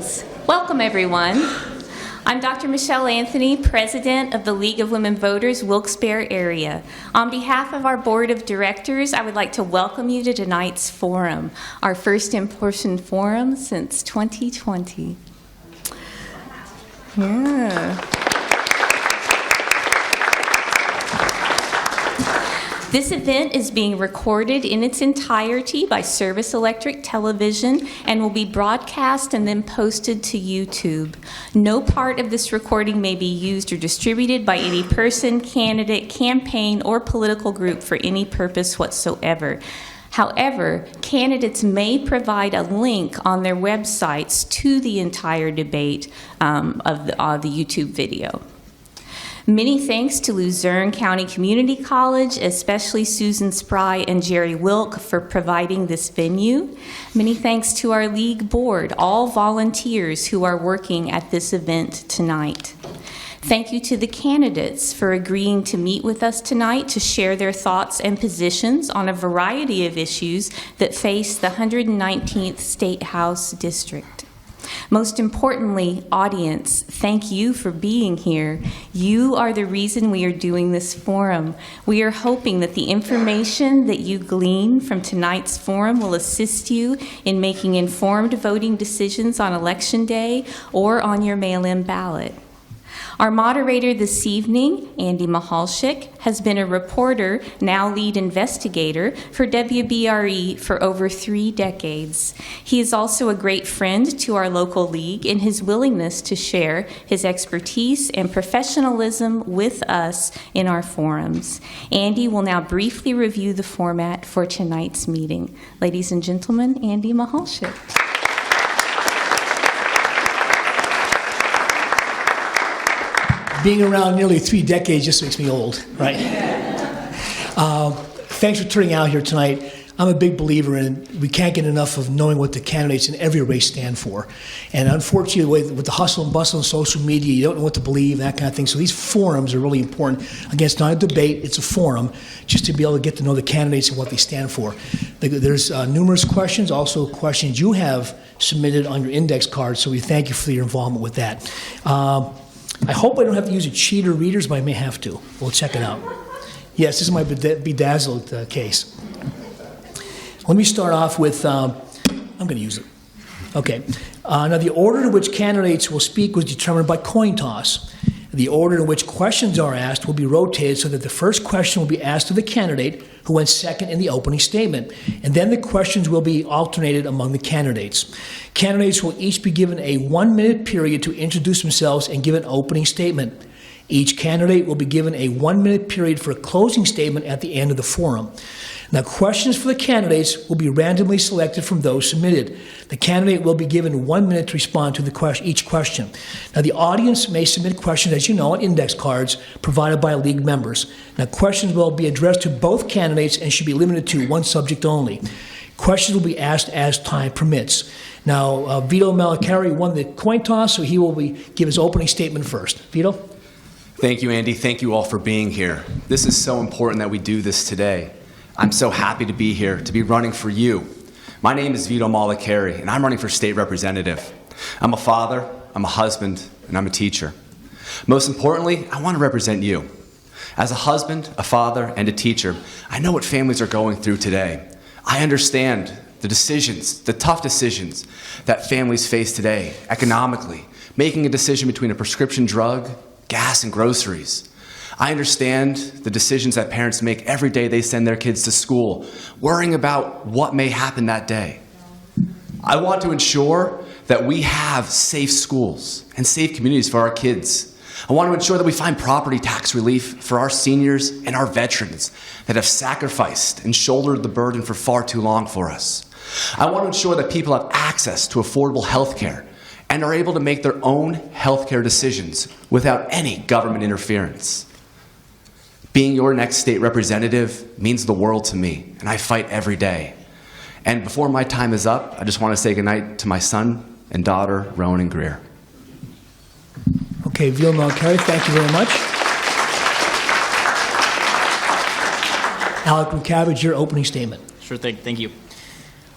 Greetings. Welcome, everyone. I'm Dr. Michelle Anthony, President of the League of Women Voters, Wilkes-Barre area. On behalf of our Board of Directors, I would like to welcome you to tonight's forum, our first in-person forum since 2020. Yeah. This event is being recorded in its entirety by Service Electric Television and will be broadcast and then posted to YouTube. No part of this recording may be used or distributed by any person, candidate, campaign, or political group for any purpose whatsoever. However, candidates may provide a link on their websites to the entire debate of the YouTube video. Many thanks to Luzerne County Community College, especially Susan Spry and Jerry Wilk for providing this venue. Many thanks to our league board, all volunteers who are working at this event tonight. Thank you to the candidates for agreeing to meet with us tonight to share their thoughts and positions on a variety of issues that face the 119th State House District. Most importantly, audience, thank you for being here. You are the reason we are doing this forum. We are hoping that the information that you glean from tonight's forum will assist you in making informed voting decisions on Election Day or on your mail-in ballot. Our moderator this evening, Andy Mehalshick, has been a reporter, now lead investigator, for WBRE for over 3 decades. He is also a great friend to our local league in his willingness to share his expertise and professionalism with us in our forums. Andy will now briefly review the format for tonight's meeting. Ladies and gentlemen, Andy Mehalshick. Being around nearly 3 decades just makes me old, right? Thanks for turning out here tonight. I'm a big believer in we can't get enough of knowing what the candidates in every race stand for. And unfortunately, with the hustle and bustle of social media, you don't know what to believe, that kind of thing. So these forums are really important. Again, it's not a debate, it's a forum, just to be able to get to know the candidates and what they stand for. There's numerous questions, also questions you have submitted on your index card, so we thank you for your involvement with that. I hope I don't have to use a cheat or readers, but I may have to. We'll check it out. Yes, this is my bedazzled case. Let me start off with, I'm going to use it. Okay. Now, the order in which candidates will speak was determined by coin toss. The order in which questions are asked will be rotated so that the first question will be asked to the candidate who went second in the opening statement, and then the questions will be alternated among the candidates. Candidates will each be given a 1-minute period to introduce themselves and give an opening statement. Each candidate will be given a 1-minute period for a closing statement at the end of the forum. Now, questions for the candidates will be randomly selected from those submitted. The candidate will be given 1 minute to respond to each question. Now, the audience may submit questions, as you know, on index cards provided by league members. Now, questions will be addressed to both candidates and should be limited to one subject only. Questions will be asked as time permits. Now, Vito Malacari won the coin toss, so he will give his opening statement first. Vito? Thank you, Andy. Thank you all for being here. This is so important that we do this today. I'm so happy to be here, to be running for you. My name is Vito Malacari, and I'm running for state representative. I'm a father, I'm a husband, and I'm a teacher. Most importantly, I want to represent you. As a husband, a father, and a teacher, I know what families are going through today. I understand the decisions, the tough decisions that families face today, economically, making a decision between a prescription drug, gas, and groceries. I understand the decisions that parents make every day they send their kids to school, worrying about what may happen that day. I want to ensure that we have safe schools and safe communities for our kids. I want to ensure that we find property tax relief for our seniors and our veterans that have sacrificed and shouldered the burden for far too long for us. I want to ensure that people have access to affordable health care and are able to make their own health care decisions without any government interference. Being your next state representative means the world to me, and I fight every day. And before my time is up, I just want to say goodnight to my son and daughter, Rowan and Greer. Okay, Vito Malacari, thank you very much. Alec Recavage, your opening statement. Sure thing, thank you.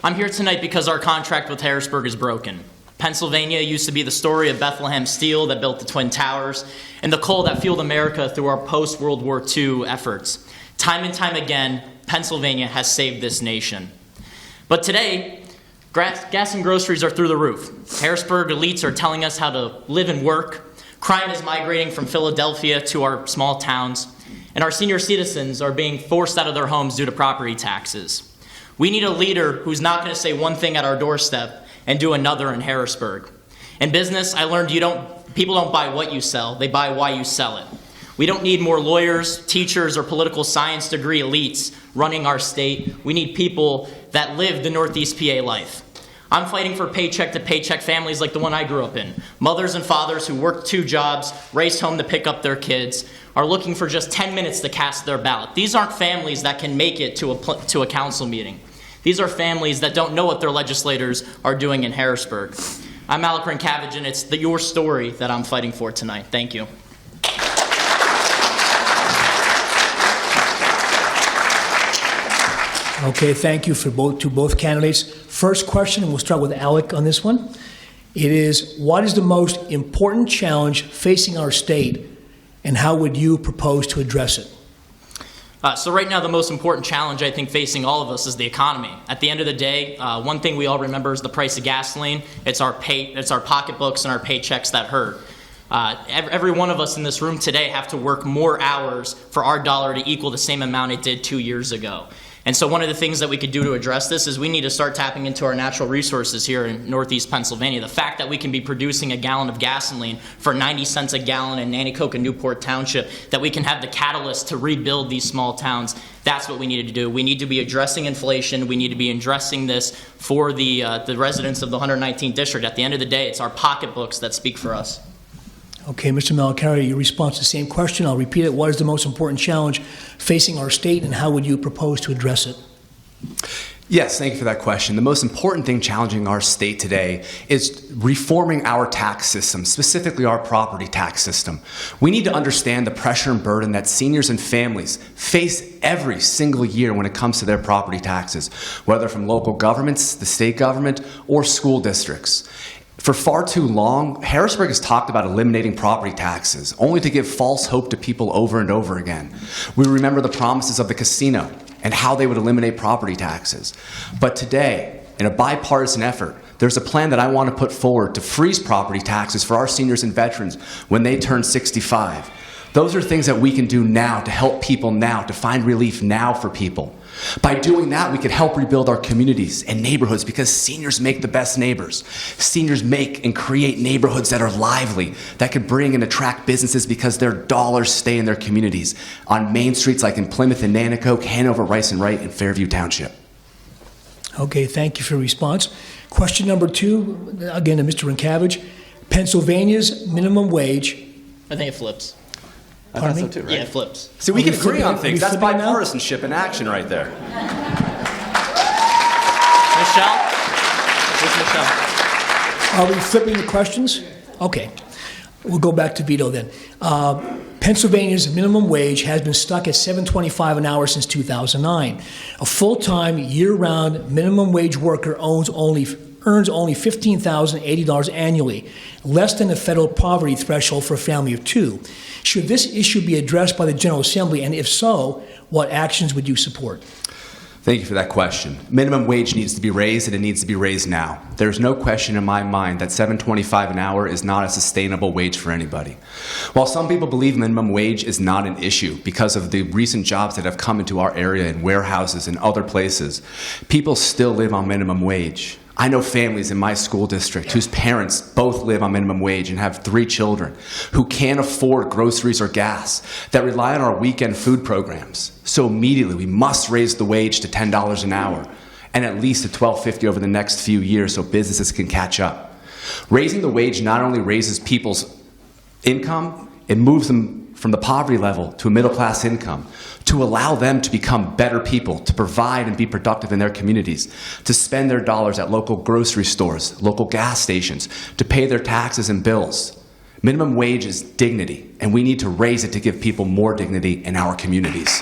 I'm here tonight because our contract with Harrisburg is broken. Pennsylvania used to be the story of Bethlehem Steel that built the Twin Towers and the coal that fueled America through our post-World War II efforts. Time and time again, Pennsylvania has saved this nation. But today, gas and groceries are through the roof. Harrisburg elites are telling us how to live and work. Crime is migrating from Philadelphia to our small towns. And our senior citizens are being forced out of their homes due to property taxes. We need a leader who's not going to say one thing at our doorstep and do another in Harrisburg. In business, I learned people don't buy what you sell, they buy why you sell it. We don't need more lawyers, teachers, or political science degree elites running our state. We need people that live the Northeast PA life. I'm fighting for paycheck-to-paycheck families like the one I grew up in. Mothers and fathers who worked 2 jobs, raced home to pick up their kids, are looking for just 10 minutes to cast their ballot. These aren't families that can make it to a council meeting. These are families that don't know what their legislators are doing in Harrisburg. I'm Alec, Ryncavage, and it's your story that I'm fighting for tonight. Thank you. Okay, thank you to both candidates. First question, and we'll start with Alec on this one. It is, what is the most important challenge facing our state, and how would you propose to address it? So right now, the most important challenge, I think, facing all of us is the economy. At the end of the day, one thing we all remember is the price of gasoline. It's our pocketbooks and our paychecks that hurt. Every one of us in this room today have to work more hours for our dollar to equal the same amount it did 2 years ago. And so one of the things that we could do to address this is we need to start tapping into our natural resources here in Northeast Pennsylvania. The fact that we can be producing a gallon of gasoline for 90 cents a gallon in Nanticoke and Newport Township, that we can have the catalyst to rebuild these small towns, that's what we needed to do. We need to be addressing inflation. We need to be addressing this for the residents of the 119th district. At the end of the day, it's our pocketbooks that speak for us. Okay, Mr. Malacari, your response to the same question. I'll repeat it. What is the most important challenge facing our state, and how would you propose to address it? Yes, thank you for that question. The most important thing challenging our state today is reforming our tax system, specifically our property tax system. We need to understand the pressure and burden that seniors and families face every single year when it comes to their property taxes, whether from local governments, the state government, or school districts. For far too long, Harrisburg has talked about eliminating property taxes, only to give false hope to people over and over again. We remember the promises of the casino and how they would eliminate property taxes. But today, in a bipartisan effort, there's a plan that I want to put forward to freeze property taxes for our seniors and veterans when they turn 65. Those are things that we can do now to help people now, to find relief now for people. By doing that, we can help rebuild our communities and neighborhoods, because seniors make the best neighbors. Seniors make and create neighborhoods that are lively, that can bring and attract businesses because their dollars stay in their communities on main streets like in Plymouth and Nanticoke, Hanover, Rice and Wright, and Fairview Township. Okay, thank you for your response. Question number 2, again to Mr. Ryncavage. Pennsylvania's minimum wage. I think it flips. I thought so too, right? Yeah, it flips. See, we can agree flipping on it? things. Are we That's flipping it now? bipartisanship in action right there. Michelle? Where's Michelle? Are we flipping the questions? Okay. We'll go back to Vito then. Pennsylvania's minimum wage has been stuck at $7.25 an hour since 2009. A full-time, year-round minimum wage worker earns only $15,080 annually, less than the federal poverty threshold for a family of 2. Should this issue be addressed by the General Assembly, and if so, what actions would you support? Thank you for that question. Minimum wage needs to be raised, and it needs to be raised now. There's no question in my mind that $7.25 an hour is not a sustainable wage for anybody. While some people believe minimum wage is not an issue because of the recent jobs that have come into our area in warehouses and other places, people still live on minimum wage. I know families in my school district whose parents both live on minimum wage and have 3 children, who can't afford groceries or gas, that rely on our weekend food programs. So immediately we must raise the wage to $10 an hour, and at least to $12.50 over the next few years so businesses can catch up. Raising the wage not only raises people's income, it moves them from the poverty level to a middle-class income, to allow them to become better people, to provide and be productive in their communities, to spend their dollars at local grocery stores, local gas stations, to pay their taxes and bills. Minimum wage is dignity, and we need to raise it to give people more dignity in our communities.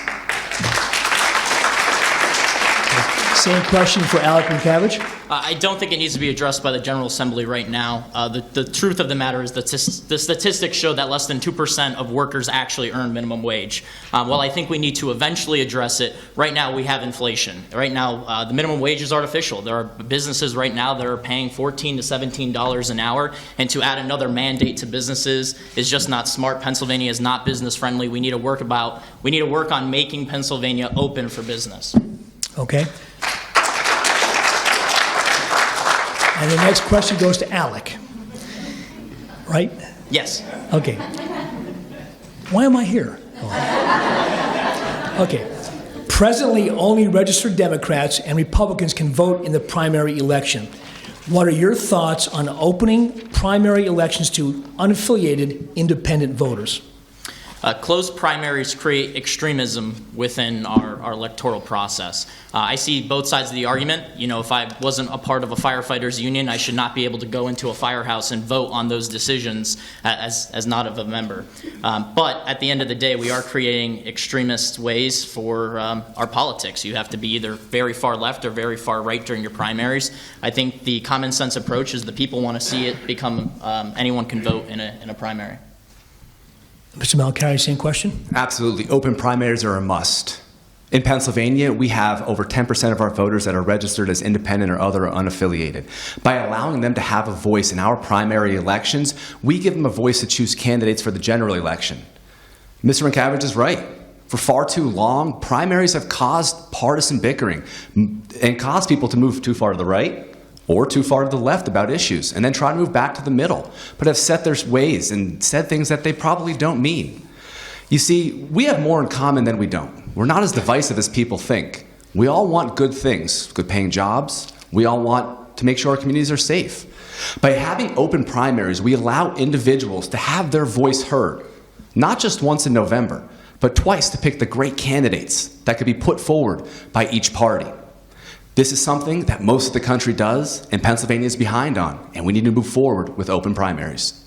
Same question for Alec Ryncavage. I don't think it needs to be addressed by the General Assembly right now. The truth of the matter is that the statistics show that less than 2% of workers actually earn minimum wage. While I think we need to eventually address it, right now we have inflation. Right now, the minimum wage is artificial. There are businesses right now that are paying $14 to $17 an hour, and to add another mandate to businesses is just not smart. Pennsylvania is not business friendly. We need to work on making Pennsylvania open for business. Okay. And the next question goes to Alec. Right? Yes. Okay. Why am I here? Okay. Presently, only registered Democrats and Republicans can vote in the primary election. What are your thoughts on opening primary elections to unaffiliated independent voters? Closed primaries create extremism within our electoral process. I see both sides of the argument. You know, if I wasn't a part of a firefighters union, I should not be able to go into a firehouse and vote on those decisions as not of a member. But at the end of the day, we are creating extremist ways for our politics. You have to be either very far left or very far right during your primaries. I think the common sense approach is the people want to see it become anyone can vote in a primary. Mr. Malacari, same question? Absolutely. Open primaries are a must. In Pennsylvania, we have over 10% of our voters that are registered as independent or other or unaffiliated. By allowing them to have a voice in our primary elections, we give them a voice to choose candidates for the general election. Mr. Ryncavage is right. For far too long, primaries have caused partisan bickering and caused people to move too far to the right or too far to the left about issues, and then try to move back to the middle, but have set their ways and said things that they probably don't mean. You see, we have more in common than we don't. We're not as divisive as people think. We all want good things, good paying jobs. We all want to make sure our communities are safe. By having open primaries, we allow individuals to have their voice heard, not just once in November, but twice to pick the great candidates that could be put forward by each party. This is something that most of the country does, and Pennsylvania is behind on, and we need to move forward with open primaries.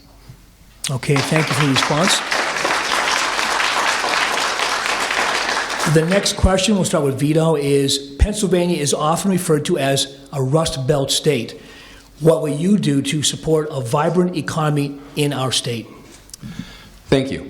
Okay, thank you for the response. The next question, we'll start with Vito, is Pennsylvania is often referred to as a Rust Belt state. What will you do to support a vibrant economy in our state? Thank you.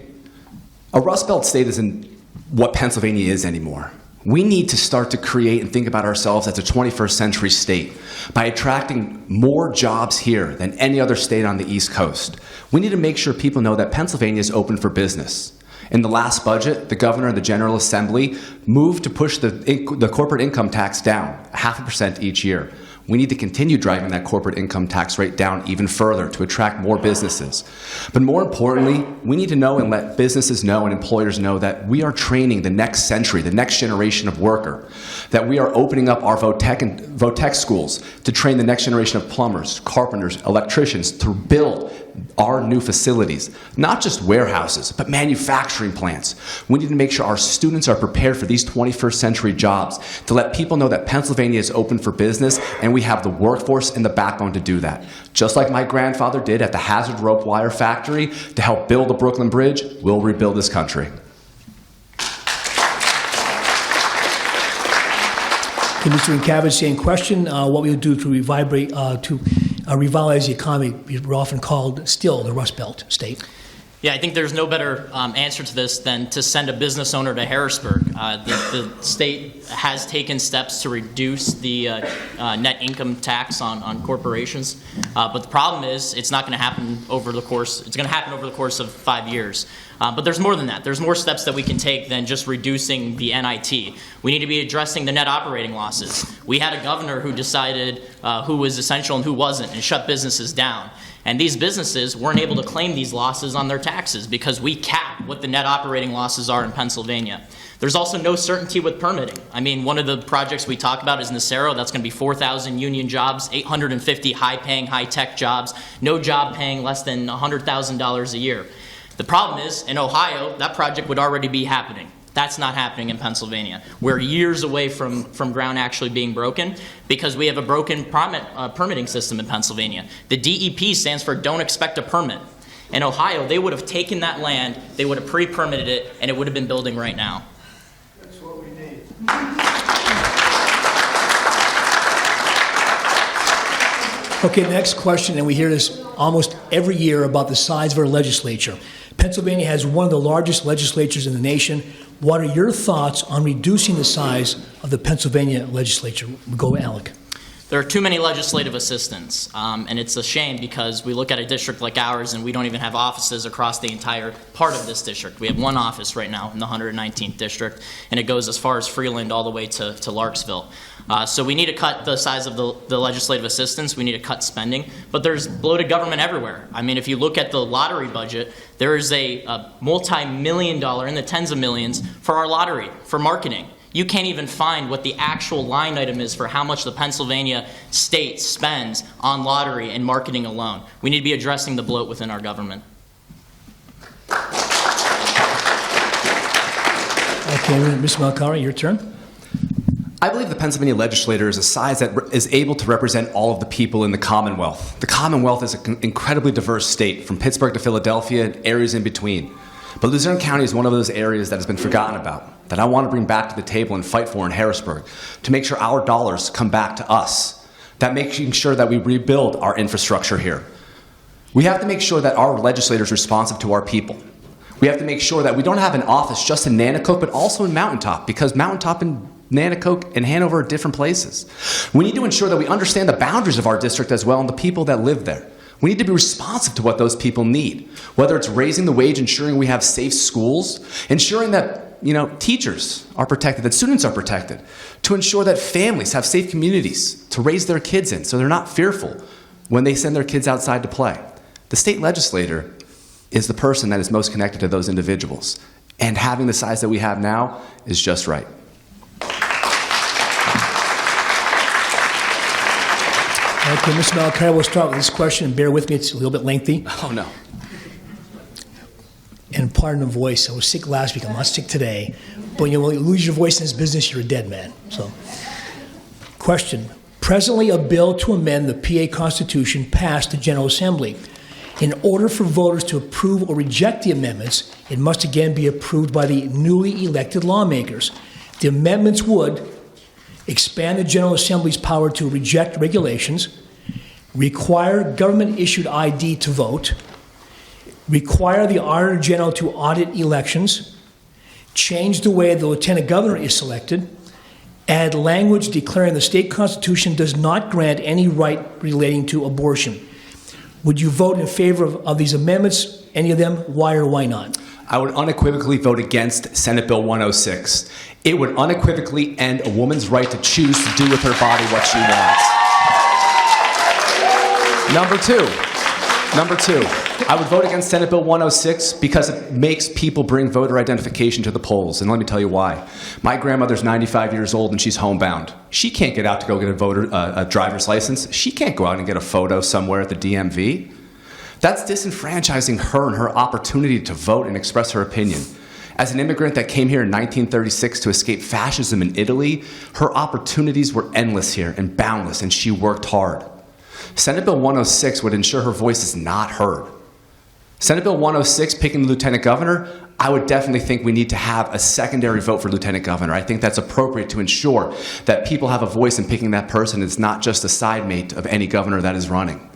A Rust Belt state isn't what Pennsylvania is anymore. We need to start to create and think about ourselves as a 21st century state by attracting more jobs here than any other state on the East Coast. We need to make sure people know that Pennsylvania is open for business. In the last budget, the governor and the General Assembly moved to push the corporate income tax down 0.5% each year. We need to continue driving that corporate income tax rate down even further to attract more businesses. But more importantly, we need to know and let businesses know and employers know that we are training the next century, the next generation of worker, that we are opening up our VOTEC schools to train the next generation of plumbers, carpenters, electricians to build our new facilities, not just warehouses, but manufacturing plants. We need to make sure our students are prepared for these 21st century jobs, to let people know that Pennsylvania is open for business, and we have the workforce and the backbone to do that. Just like my grandfather did at the Hazard Rope Wire Factory to help build the Brooklyn Bridge, we'll rebuild this country. Okay, Mr. Ryncavage, same question. What we would do to revitalize the economy? We're often called still the Rust Belt state. Yeah, I think there's no better answer to this than to send a business owner to Harrisburg. The state has taken steps to reduce the net income tax on corporations, but the problem is it's not going to happen over the course. It's going to happen over the course of 5 years. But there's more than that. There's more steps that we can take than just reducing the NIT. We need to be addressing the net operating losses. We had a governor who decided who was essential and who wasn't, and shut businesses down. And these businesses weren't able to claim these losses on their taxes because we cap what the net operating losses are in Pennsylvania. There's also no certainty with permitting. I mean, one of the projects we talk about is Nacero. That's going to be 4,000 union jobs, 850 high-paying, high-tech jobs, no job paying less than $100,000 a year. The problem is, in Ohio, that project would already be happening. That's not happening in Pennsylvania. We're years away from ground actually being broken because we have a broken permitting system in Pennsylvania. The DEP stands for Don't Expect a Permit. In Ohio, they would have taken that land, they would have pre-permitted it, and it would have been building right now. That's what we need. Okay, the next question, and we hear this almost every year about the size of our legislature. Pennsylvania has one of the largest legislatures in the nation. What are your thoughts on reducing the size of the Pennsylvania legislature? We'll go to Alec. There are too many legislative assistants, and it's a shame because we look at a district like ours and we don't even have offices across the entire part of this district. We have one office right now in the 119th district, and it goes as far as Freeland all the way to Larksville. So we need to cut the size of the legislative assistants. We need to cut spending, but there's bloated government everywhere. I mean, if you look at the lottery budget, there is a multi-million-dollar, in the tens of millions, for our lottery, for marketing. You can't even find what the actual line item is for how much the Pennsylvania state spends on lottery and marketing alone. We need to be addressing the bloat within our government. Okay, Mr. Malacari, your turn. I believe the Pennsylvania legislature is a size that is able to represent all of the people in the Commonwealth. The Commonwealth is an incredibly diverse state, from Pittsburgh to Philadelphia and areas in between. But Luzerne County is one of those areas that has been forgotten about, that I want to bring back to the table and fight for in Harrisburg, to make sure our dollars come back to us, that making sure that we rebuild our infrastructure here. We have to make sure that our legislators are responsive to our people. We have to make sure that we don't have an office just in Nanticoke, but also in Mountaintop, because Mountaintop and Nanticoke and Hanover are different places. We need to ensure that we understand the boundaries of our district as well and the people that live there. We need to be responsive to what those people need, whether it's raising the wage, ensuring we have safe schools, ensuring that teachers are protected, that students are protected, to ensure that families have safe communities to raise their kids in so they're not fearful when they send their kids outside to play. The state legislator is the person that is most connected to those individuals, and having the size that we have now is just right. Okay, Mr. Malacari, we'll start with this question, and bear with me, it's a little bit lengthy. Oh, no. And pardon the voice, I was sick last week, I'm not sick today. But when you lose your voice in this business, you're a dead man. So, question. Presently, a bill to amend the PA Constitution passed the General Assembly. In order for voters to approve or reject the amendments, it must again be approved by the newly elected lawmakers. The amendments would expand the General Assembly's power to reject regulations, require government-issued ID to vote, require the Auditor General to audit elections, change the way the Lieutenant Governor is selected, add language declaring the state constitution does not grant any right relating to abortion. Would you vote in favor of these amendments, any of them? Why or why not? I would unequivocally vote against Senate Bill 106. It would unequivocally end a woman's right to choose to do with her body what she wants. Number two, I would vote against Senate Bill 106 because it makes people bring voter identification to the polls. And let me tell you why. My grandmother's 95 years old and she's homebound. She can't get out to go get a driver's license. She can't go out and get a photo somewhere at the DMV. That's disenfranchising her and her opportunity to vote and express her opinion. As an immigrant that came here in 1936 to escape fascism in Italy, her opportunities were endless here and boundless, and she worked hard. Senate Bill 106 would ensure her voice is not heard. Senate Bill 106, picking the Lieutenant Governor, I would definitely think we need to have a secondary vote for Lieutenant Governor. I think that's appropriate to ensure that people have a voice in picking that person. It's not just a side mate of any governor that is running.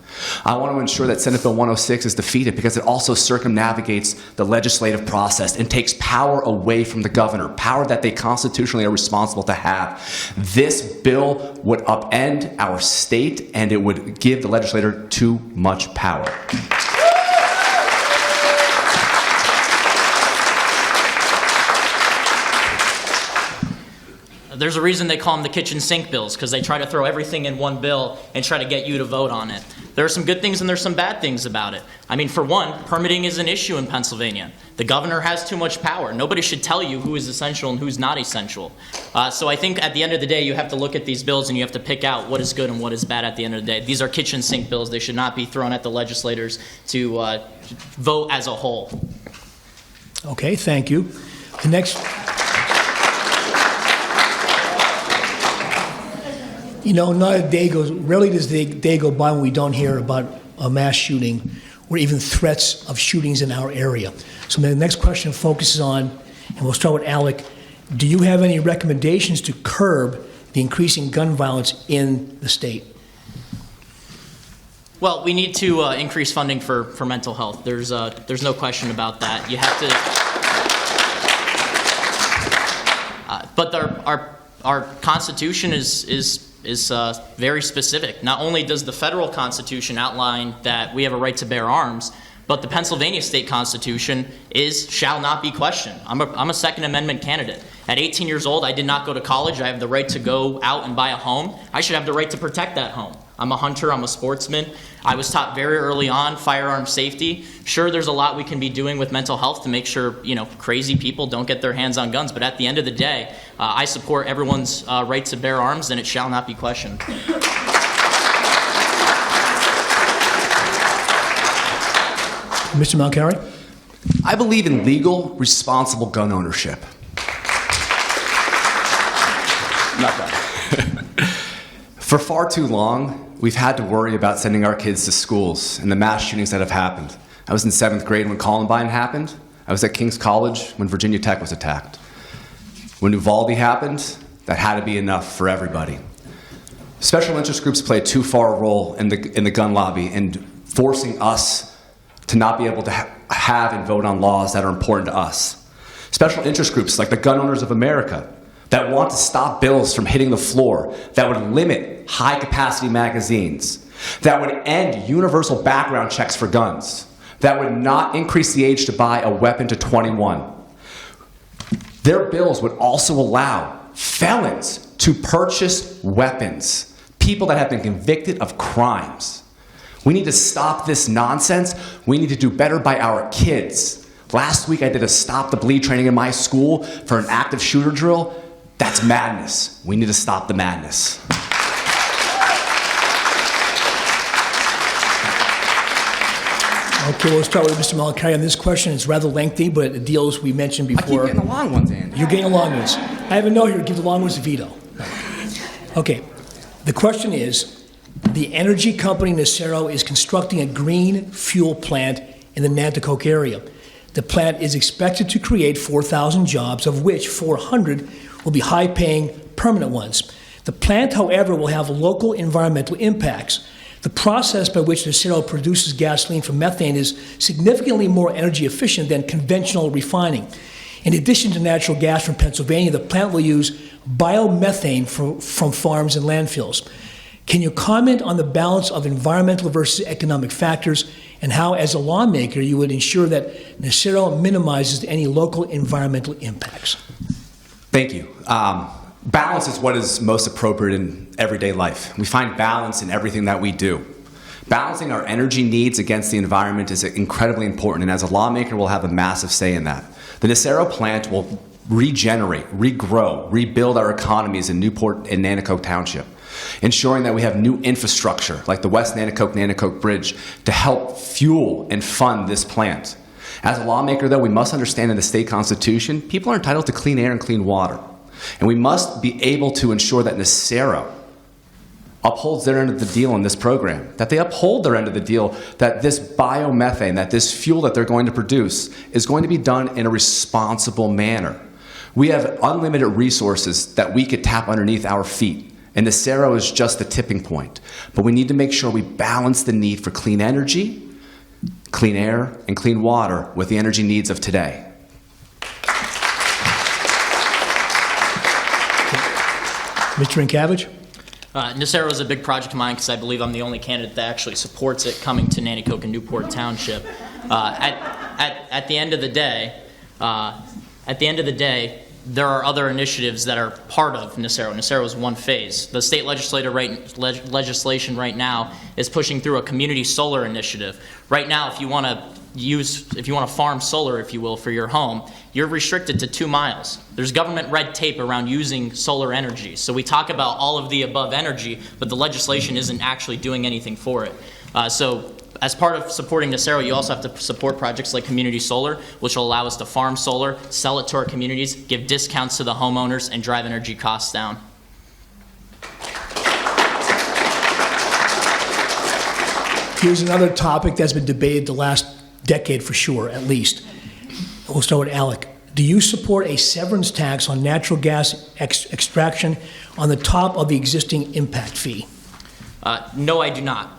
I want to ensure that Senate Bill 106 is defeated because it also circumnavigates the legislative process and takes power away from the governor, power that they constitutionally are responsible to have. This bill would upend our state and it would give the legislator too much power. There's a reason they call them the kitchen sink bills, because they try to throw everything in one bill and try to get you to vote on it. There are some good things and there's some bad things about it. I mean, for one, permitting is an issue in Pennsylvania. The governor has too much power. Nobody should tell you who is essential and who's not essential. So I think at the end of the day, you have to look at these bills and you have to pick out what is good and what is bad at the end of the day. These are kitchen sink bills. They should not be thrown at the legislators to vote as a whole. Okay, thank you. The next... not a day goes, rarely does the day go by when we don't hear about a mass shooting or even threats of shootings in our area. So the next question focuses on, and we'll start with Alec, do you have any recommendations to curb the increasing gun violence in the state? Well, we need to increase funding for mental health. There's no question about that. You have to, but our Constitution is very specific. Not only does the federal Constitution outline that we have a right to bear arms, but the Pennsylvania state Constitution shall not be questioned. I'm a Second Amendment candidate. At 18 years old, I did not go to college. I have the right to go out and buy a home. I should have the right to protect that home. I'm a hunter, I'm a sportsman. I was taught very early on firearm safety. Sure, there's a lot we can be doing with mental health to make sure, crazy people don't get their hands on guns. But at the end of the day, I support everyone's right to bear arms, and it shall not be questioned. Mr. Malacari? I believe in legal, responsible gun ownership. Not done. For far too long, we've had to worry about sending our kids to schools and the mass shootings that have happened. I was in 7th grade when Columbine happened. I was at King's College when Virginia Tech was attacked. When Uvalde happened, that had to be enough for everybody. Special interest groups play a too far role in the gun lobby and forcing us to not be able to have and vote on laws that are important to us. Special interest groups like the Gun Owners of America that want to stop bills from hitting the floor, that would limit high-capacity magazines, that would end universal background checks for guns, that would not increase the age to buy a weapon to 21. Their bills would also allow felons to purchase weapons, people that have been convicted of crimes. We need to stop this nonsense. We need to do better by our kids. Last week I did a Stop the Bleed training in my school for an active shooter drill. That's madness. We need to stop the madness. Okay, we'll start with Mr. Malacari on this question. It's rather lengthy, but it deals, we mentioned before. I keep getting the long ones, Andy. You're getting the long ones. I have a note here. Give the long ones to Vito. Okay. The question is, the energy company Nacero is constructing a green fuel plant in the Nanticoke area. The plant is expected to create 4,000 jobs, of which 400 will be high-paying permanent ones. The plant, however, will have local environmental impacts. The process by which Nacero produces gasoline from methane is significantly more energy efficient than conventional refining. In addition to natural gas from Pennsylvania, the plant will use biomethane from farms and landfills. Can you comment on the balance of environmental versus economic factors and how, as a lawmaker, you would ensure that Nacero minimizes any local environmental impacts? Thank you. Balance is what is most appropriate in everyday life. We find balance in everything that we do. Balancing our energy needs against the environment is incredibly important, and as a lawmaker, we'll have a massive say in that. The Nacero plant will regenerate, regrow, rebuild our economies in Newport and Nanticoke Township, ensuring that we have new infrastructure like the West Nanticoke Bridge to help fuel and fund this plant. As a lawmaker, though, we must understand in the state constitution, people are entitled to clean air and clean water. And we must be able to ensure that Nacero upholds their end of the deal in this program, that they uphold their end of the deal, that this biomethane, that this fuel that they're going to produce is going to be done in a responsible manner. We have unlimited resources that we could tap underneath our feet, and Nacero is just the tipping point. But we need to make sure we balance the need for clean energy, clean air, and clean water with the energy needs of today. Mr. Ryncavage? Nacero is a big project of mine because I believe I'm the only candidate that actually supports it coming to Nanticoke and Newport Township. At the end of the day, there are other initiatives that are part of Nacero. Nacero is one phase. The state legislation right now is pushing through a community solar initiative. Right now, if you want to farm solar, if you will, for your home, you're restricted to 2 miles. There's government red tape around using solar energy. So we talk about all of the above energy, but the legislation isn't actually doing anything for it. So as part of supporting Nacero, you also have to support projects like community solar, which will allow us to farm solar, sell it to our communities, give discounts to the homeowners, and drive energy costs down. Here's another topic that's been debated the last decade for sure, at least. We'll start with Alec. Do you support a severance tax on natural gas extraction on the top of the existing impact fee? No, I do not.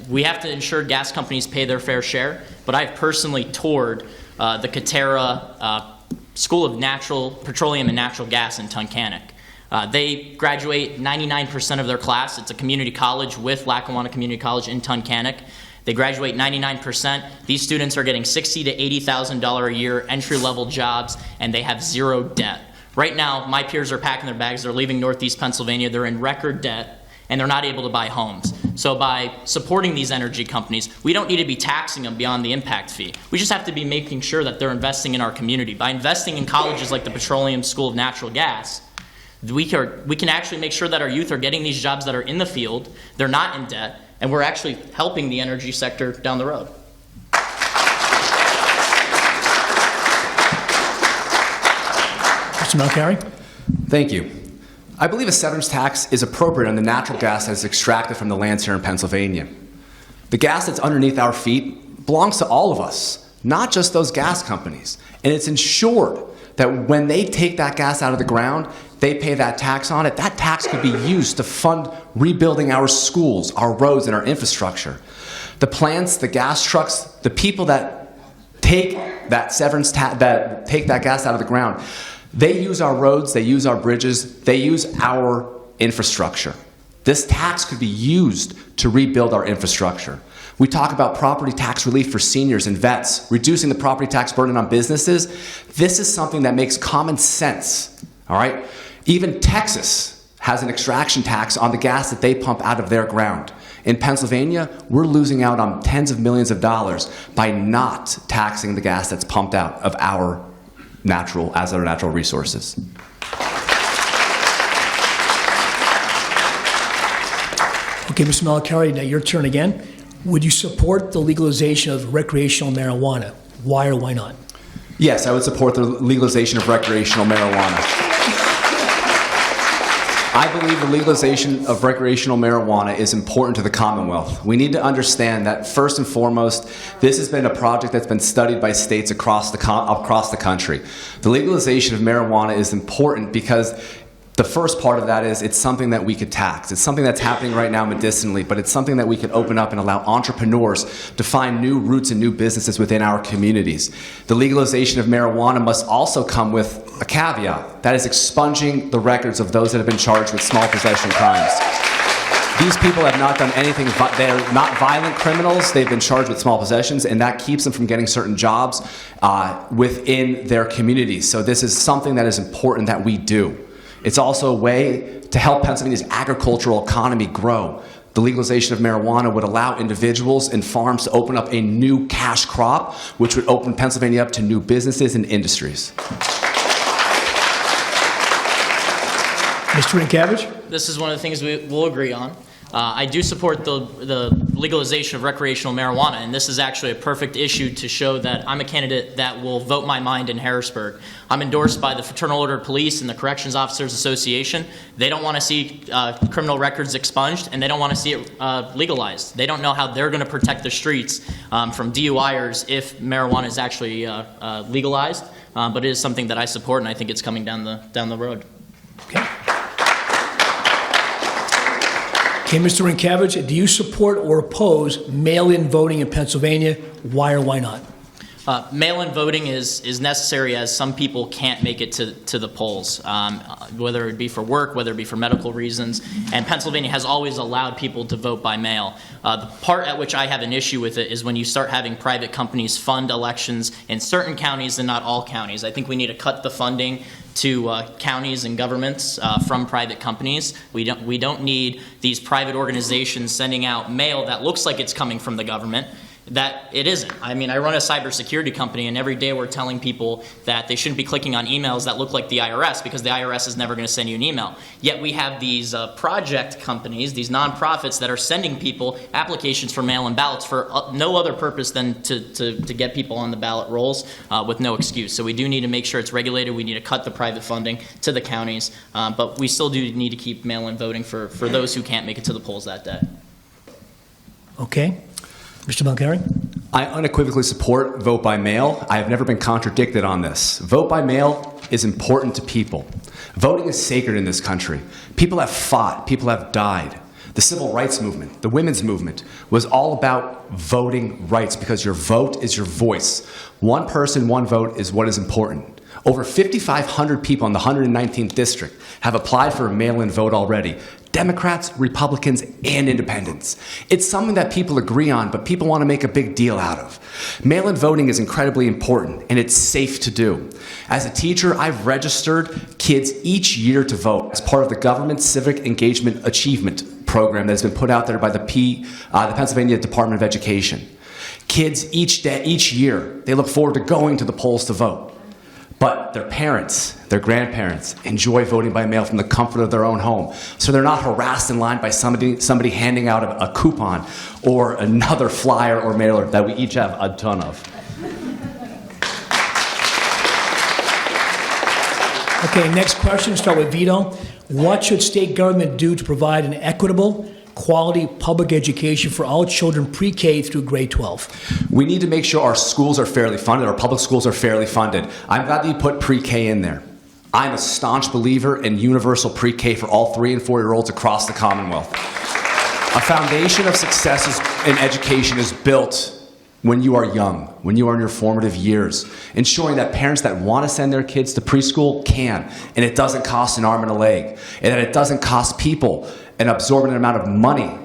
We have to ensure gas companies pay their fair share, but I've personally toured the Katera School of Petroleum and Natural Gas in Tunkhannock. They graduate 99% of their class. It's a community college with Lackawanna Community College in Tunkhannock. They graduate 99%. These students are getting $60,000 to $80,000 a year entry-level jobs, and they have zero debt. Right now, my peers are packing their bags. They're leaving Northeast Pennsylvania. They're in record debt, and they're not able to buy homes. So by supporting these energy companies, we don't need to be taxing them beyond the impact fee. We just have to be making sure that they're investing in our community. By investing in colleges like the Petroleum School of Natural Gas, we can actually make sure that our youth are getting these jobs that are in the field, they're not in debt, and we're actually helping the energy sector down the road. Mr. Malacari? Thank you. I believe a severance tax is appropriate on the natural gas that is extracted from the lands here in Pennsylvania. The gas that's underneath our feet belongs to all of us, not just those gas companies. And it's ensured that when they take that gas out of the ground, they pay that tax on it. That tax could be used to fund rebuilding our schools, our roads, and our infrastructure. The plants, the gas trucks, the people that take that severance that take that gas out of the ground, they use our roads, they use our bridges, they use our infrastructure. This tax could be used to rebuild our infrastructure. We talk about property tax relief for seniors and vets, reducing the property tax burden on businesses. This is something that makes common sense, all right? Even Texas has an extraction tax on the gas that they pump out of their ground. In Pennsylvania, we're losing out on tens of millions of dollars by not taxing the gas that's pumped out of our natural resources. Okay, Mr. Malacari, now your turn again. Would you support the legalization of recreational marijuana? Why or why not? Yes, I would support the legalization of recreational marijuana. I believe the legalization of recreational marijuana is important to the Commonwealth. We need to understand that, first and foremost, this has been a project that's been studied by states across the country. The legalization of marijuana is important because the first part of that is it's something that we could tax. It's something that's happening right now medicinally, but it's something that we could open up and allow entrepreneurs to find new routes and new businesses within our communities. The legalization of marijuana must also come with a caveat. That is expunging the records of those that have been charged with small possession crimes. These people have not done anything, they're not violent criminals, they've been charged with small possessions, and that keeps them from getting certain jobs within their communities. So this is something that is important that we do. It's also a way to help Pennsylvania's agricultural economy grow. The legalization of marijuana would allow individuals and farms to open up a new cash crop, which would open Pennsylvania up to new businesses and industries. Mr. Ryncavage? This is one of the things we will agree on. I do support the legalization of recreational marijuana, and this is actually a perfect issue to show that I'm a candidate that will vote my mind in Harrisburg. I'm endorsed by the Fraternal Order of Police and the Corrections Officers Association. They don't want to see criminal records expunged, and they don't want to see it legalized. They don't know how they're going to protect the streets from DUIers if marijuana is actually legalized, but it is something that I support, and I think it's coming down the road. Okay. Okay, Mr. Ryncavage, do you support or oppose mail-in voting in Pennsylvania? Why or why not? Mail-in voting is necessary as some people can't make it to the polls, whether it be for work, whether it be for medical reasons, and Pennsylvania has always allowed people to vote by mail. The part at which I have an issue with it is when you start having private companies fund elections in certain counties and not all counties. I think we need to cut the funding to counties and governments from private companies. We don't need these private organizations sending out mail that looks like it's coming from the government that it isn't. I mean, I run a cybersecurity company, and every day we're telling people that they shouldn't be clicking on emails that look like the IRS because the IRS is never going to send you an email. Yet we have these project companies, these nonprofits that are sending people applications for mail-in ballots for no other purpose than to get people on the ballot rolls with no excuse. So we do need to make sure it's regulated. We need to cut the private funding to the counties, but we still do need to keep mail-in voting for those who can't make it to the polls that day. Okay. Mr. Malacari? I unequivocally support vote by mail. I have never been contradicted on this. Vote by mail is important to people. Voting is sacred in this country. People have fought. People have died. The civil rights movement, the women's movement, was all about voting rights because your vote is your voice. One person, one vote is what is important. Over 5,500 people in the 119th district have applied for a mail-in vote already. Democrats, Republicans, and independents. It's something that people agree on, but people want to make a big deal out of. Mail-in voting is incredibly important, and it's safe to do. As a teacher, I've registered kids each year to vote as part of the Government Civic Engagement Achievement Program that has been put out there by the Pennsylvania Department of Education. Kids each year, they look forward to going to the polls to vote. But their parents, their grandparents, enjoy voting by mail from the comfort of their own home. So they're not harassed in line by somebody handing out a coupon or another flyer or mailer that we each have a ton of. Okay, next question, start with Vito. What should state government do to provide an equitable, quality public education for all children pre-K through grade 12? We need to make sure our schools are fairly funded, our public schools are fairly funded. I'm glad that you put pre-K in there. I'm a staunch believer in universal pre-K for all 3- and 4-year-olds across the Commonwealth. A foundation of success in education is built when you are young, when you are in your formative years, ensuring that parents that want to send their kids to preschool can, and it doesn't cost an arm and a leg, and that it doesn't cost people an absorbent amount of money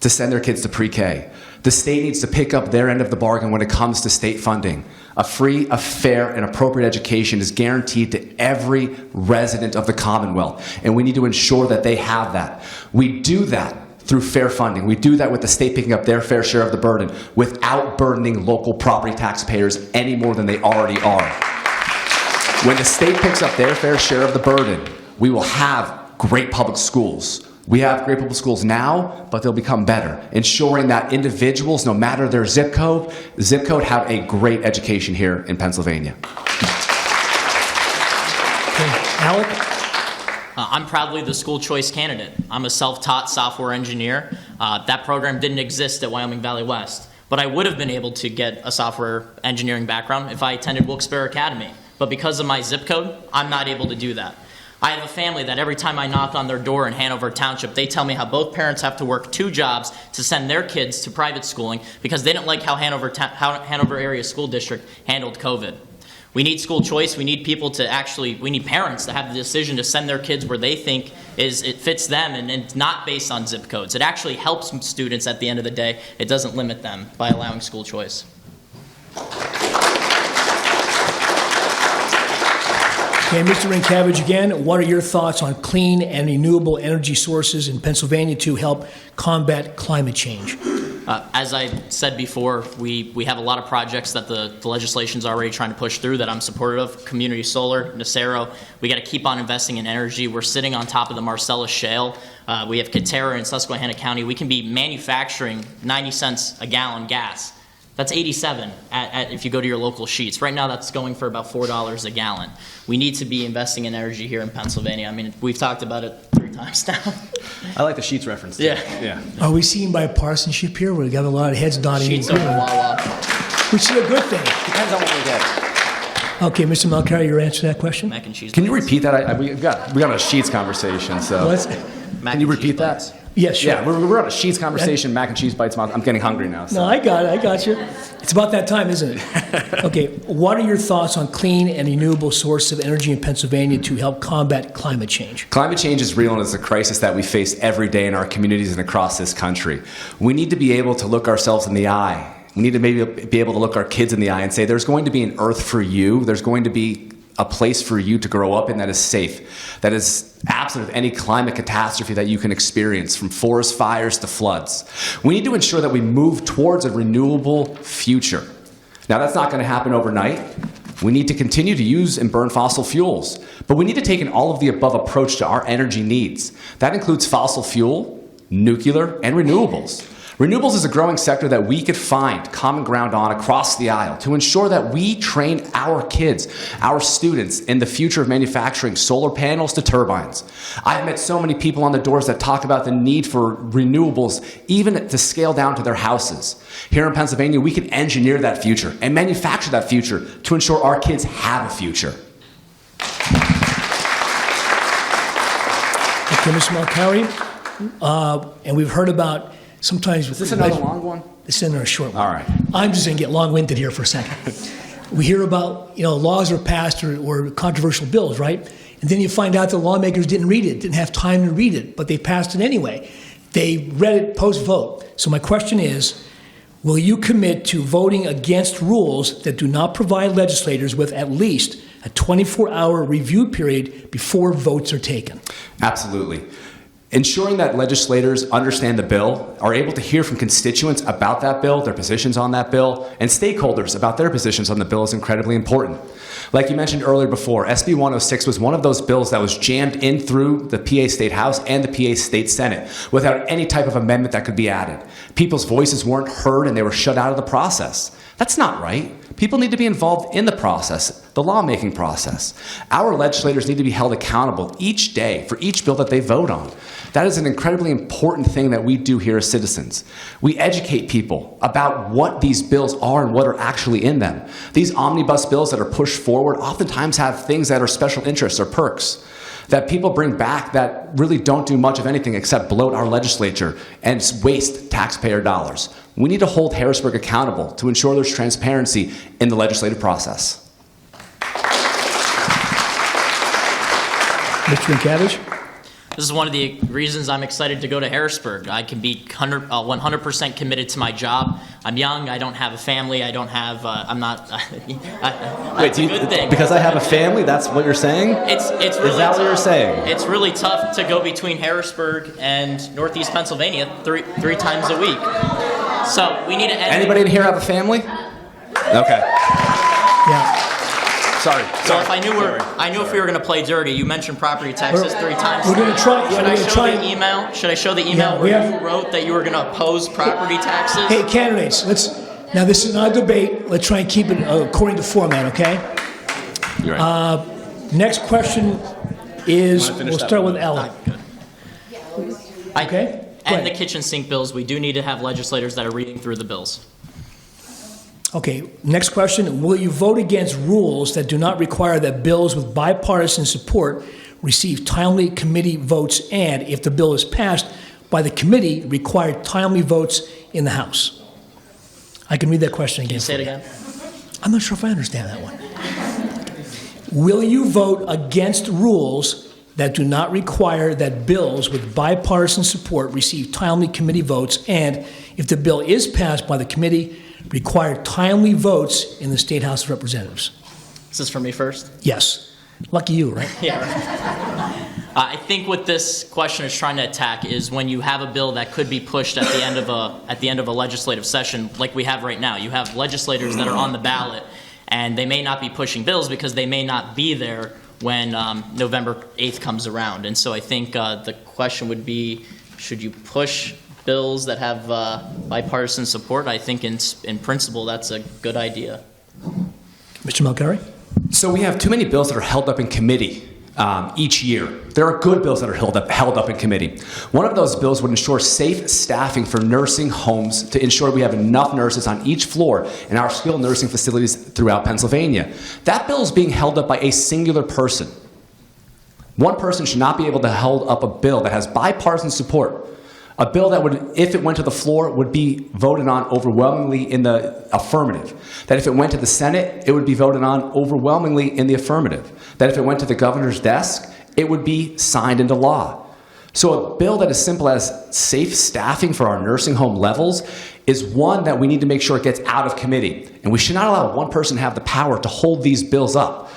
to send their kids to pre-K. The state needs to pick up their end of the bargain when it comes to state funding. A free, a fair, and appropriate education is guaranteed to every resident of the Commonwealth, and we need to ensure that they have that. We do that through fair funding. We do that with the state picking up their fair share of the burden without burdening local property taxpayers any more than they already are. When the state picks up their fair share of the burden, we will have great public schools. We have great public schools now, but they'll become better, ensuring that individuals, no matter their zip code, have a great education here in Pennsylvania. Okay, Alec? I'm proudly the school choice candidate. I'm a self-taught software engineer. That program didn't exist at Wyoming Valley West, but I would have been able to get a software engineering background if I attended Wilkes-Barre Academy. But because of my zip code, I'm not able to do that. I have a family that every time I knock on their door in Hanover Township, they tell me how both parents have to work 2 jobs to send their kids to private schooling because they didn't like how Hanover Area School District handled COVID. We need school choice. We need people to we need parents to have the decision to send their kids where they think it fits them and not based on zip codes. It actually helps students at the end of the day. It doesn't limit them by allowing school choice. Okay, Mr. Ryncavage again, what are your thoughts on clean and renewable energy sources in Pennsylvania to help combat climate change? As I said before, we have a lot of projects that the legislation's already trying to push through that I'm supportive of. Community solar, Nacero. We got to keep on investing in energy. We're sitting on top of the Marcellus Shale. We have Katera in Susquehanna County. We can be manufacturing 90 cents a gallon gas. That's 87 if you go to your local sheets. Right now that's going for about $4 a gallon. We need to be investing in energy here in Pennsylvania. I mean, we've talked about it 3 times now. I like the Sheets reference too. Yeah. Are we seeing bipartisanship here? We've got a lot of heads nodding. Sheets over Wawa. Which is a good thing. Depends on what we get. Okay, Mr. Malacari, your answer to that question? Mac and cheese. Can you repeat that? We got a Sheets conversation, so. What? Can you repeat that? Yes, sure. Yeah, we're on a Sheets conversation, mac and cheese bites. I'm getting hungry now. So. No, I got you. It's about that time, isn't it? Okay, what are your thoughts on clean and renewable sources of energy in Pennsylvania to help combat climate change? Climate change is real and is a crisis that we face every day in our communities and across this country. We need to be able to look ourselves in the eye. We need to maybe be able to look our kids in the eye and say, there's going to be an earth for you. There's going to be a place for you to grow up in that is safe, that is absent of any climate catastrophe that you can experience, from forest fires to floods. We need to ensure that we move towards a renewable future. Now, that's not going to happen overnight. We need to continue to use and burn fossil fuels, but we need to take an all-of-the-above approach to our energy needs. That includes fossil fuel, nuclear, and renewables. Renewables is a growing sector that we could find common ground on across the aisle to ensure that we train our kids, our students, in the future of manufacturing solar panels to turbines. I've met so many people on the doors that talk about the need for renewables, even to scale down to their houses. Here in Pennsylvania, we can engineer that future and manufacture that future to ensure our kids have a future. Okay, Mr. Malacari, and we've heard about sometimes. Is this another long one? This is a short one. All right. I'm just going to get long-winded here for a second. We hear about, laws are passed or controversial bills, right? And then you find out the lawmakers didn't read it, didn't have time to read it, but they passed it anyway. They read it post-vote. So my question is, will you commit to voting against rules that do not provide legislators with at least a 24-hour review period before votes are taken? Absolutely. Ensuring that legislators understand the bill, are able to hear from constituents about that bill, their positions on that bill, and stakeholders about their positions on the bill is incredibly important. Like you mentioned earlier before, SB 106 was one of those bills that was jammed in through the PA State House and the PA State Senate without any type of amendment that could be added. People's voices weren't heard and they were shut out of the process. That's not right. People need to be involved in the process, the lawmaking process. Our legislators need to be held accountable each day for each bill that they vote on. That is an incredibly important thing that we do here as citizens. We educate people about what these bills are and what are actually in them. These omnibus bills that are pushed forward oftentimes have things that are special interests or perks that people bring back that really don't do much of anything except bloat our legislature and waste taxpayer dollars. We need to hold Harrisburg accountable to ensure there's transparency in the legislative process. Mr. Recavage? This is one of the reasons I'm excited to go to Harrisburg. I can be 100% committed to my job. I'm young. I don't have a family. I don't have. I'm not. That's a good thing. Because I have a family, that's what you're saying? It's really Is that tough. what you're saying? It's really tough to go between Harrisburg and Northeast Pennsylvania three times a week. So we need to end. Anybody in here have a family? Okay. Yeah. Sorry. So if I knew if we were going to play dirty, you mentioned property taxes 3 times. We're going to try. Should I show the email? Should I show the email we where have- you wrote that you were going to oppose property taxes? Hey, candidates, now this is not a debate. Let's try and keep it according to format, okay? You're right. Next question is, we'll start with Alec. Okay? Go And the ahead. kitchen sink bills, we do need to have legislators that are reading through the bills. Okay, next question. Will you vote against rules that do not require that bills with bipartisan support receive timely committee votes and, if the bill is passed by the committee, require timely votes in the House? I can read that question again. Can you say it for you. again? I'm not sure if I understand that one. Will you vote against rules that do not require that bills with bipartisan support receive timely committee votes and, if the bill is passed by the committee, require timely votes in the State House of Representatives? Is this for me first? Yes. Lucky you, right? Yeah. I think what this question is trying to attack is when you have a bill that could be pushed at the end of a legislative session, like we have right now. You have legislators that are on the ballot, and they may not be pushing bills because they may not be there when November 8th comes around. And so I think the question would be, should you push bills that have bipartisan support? I think in principle that's a good idea. Mr. Malacari? So we have too many bills that are held up in committee each year. There are good bills that are held up in committee. One of those bills would ensure safe staffing for nursing homes to ensure we have enough nurses on each floor in our skilled nursing facilities throughout Pennsylvania. That bill is being held up by a singular person. One person should not be able to hold up a bill that has bipartisan support. A bill that would, if it went to the floor, would be voted on overwhelmingly in the affirmative. That if it went to the Senate, it would be voted on overwhelmingly in the affirmative. That if it went to the governor's desk, it would be signed into law. So a bill that is simple as safe staffing for our nursing home levels is one that we need to make sure it gets out of committee. And we should not allow one person to have the power to hold these bills up.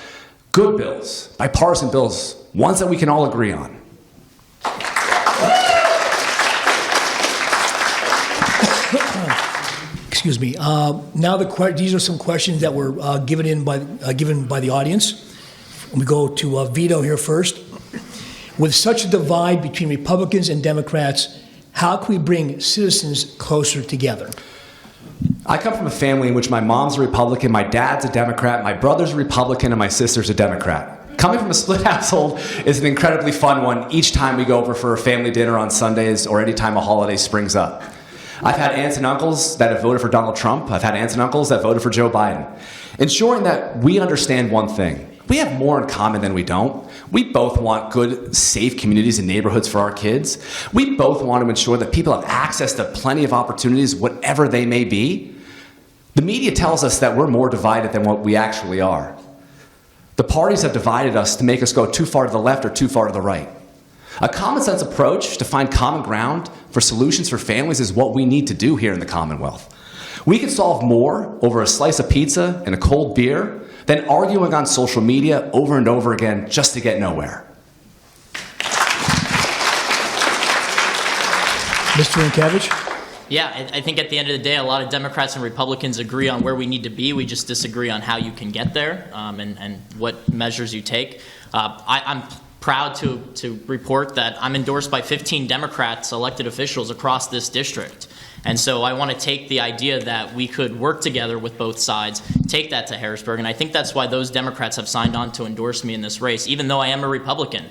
Good bills, bipartisan bills, ones that we can all agree on. Excuse me. Now these are some questions that were given by the audience. We go to Vito here first. With such a divide between Republicans and Democrats, how can we bring citizens closer together? I come from a family in which my mom's a Republican, my dad's a Democrat, my brother's a Republican, and my sister's a Democrat. Coming from a split household is an incredibly fun one each time we go over for a family dinner on Sundays or any time a holiday springs up. I've had aunts and uncles that have voted for Donald Trump. I've had aunts and uncles that voted for Joe Biden. Ensuring that we understand one thing. We have more in common than we don't. We both want good, safe communities and neighborhoods for our kids. We both want to ensure that people have access to plenty of opportunities, whatever they may be. The media tells us that we're more divided than what we actually are. The parties have divided us to make us go too far to the left or too far to the right. A common sense approach to find common ground for solutions for families is what we need to do here in the Commonwealth. We can solve more over a slice of pizza and a cold beer than arguing on social media over and over again just to get nowhere. Mr. Ryncavage? Yeah, I think at the end of the day, a lot of Democrats and Republicans agree on where we need to be. We just disagree on how you can get there and what measures you take. I'm proud to report that I'm endorsed by 15 Democrats, elected officials across this district. And so I want to take the idea that we could work together with both sides, take that to Harrisburg, and I think that's why those Democrats have signed on to endorse me in this race, even though I am a Republican.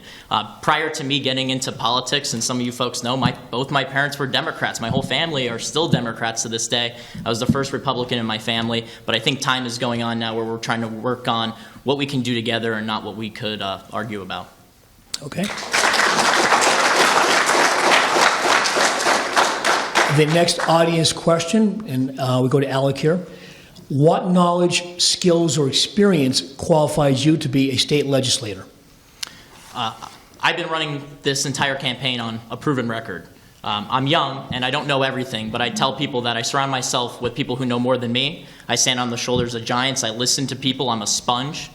Prior to me getting into politics, and some of you folks know, both my parents were Democrats. My whole family are still Democrats to this day. I was the first Republican in my family, but I think time is going on now where we're trying to work on what we can do together and not what we could argue about. Okay. The next audience question, and we go to Alec here. What knowledge, skills, or experience qualifies you to be a state legislator? I've been running this entire campaign on a proven record. I'm young, and I don't know everything, but I tell people that I surround myself with people who know more than me. I stand on the shoulders of giants. I listen to people. I'm a sponge.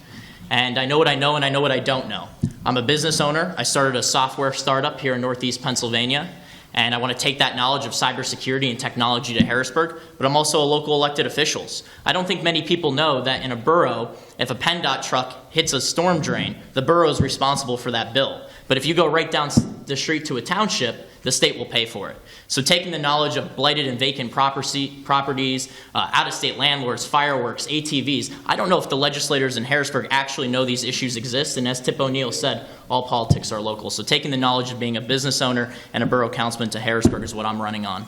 And I know what I know, and I know what I don't know. I'm a business owner. I started a software startup here in Northeast Pennsylvania. And I want to take that knowledge of cybersecurity and technology to Harrisburg, but I'm also a local elected official. I don't think many people know that in a borough, if a PennDOT truck hits a storm drain, the borough is responsible for that bill. But if you go right down the street to a township, the state will pay for it. So taking the knowledge of blighted and vacant properties, out-of-state landlords, fireworks, ATVs, I don't know if the legislators in Harrisburg actually know these issues exist, and as Tip O'Neill said, all politics are local. So taking the knowledge of being a business owner and a borough councilman to Harrisburg is what I'm running on.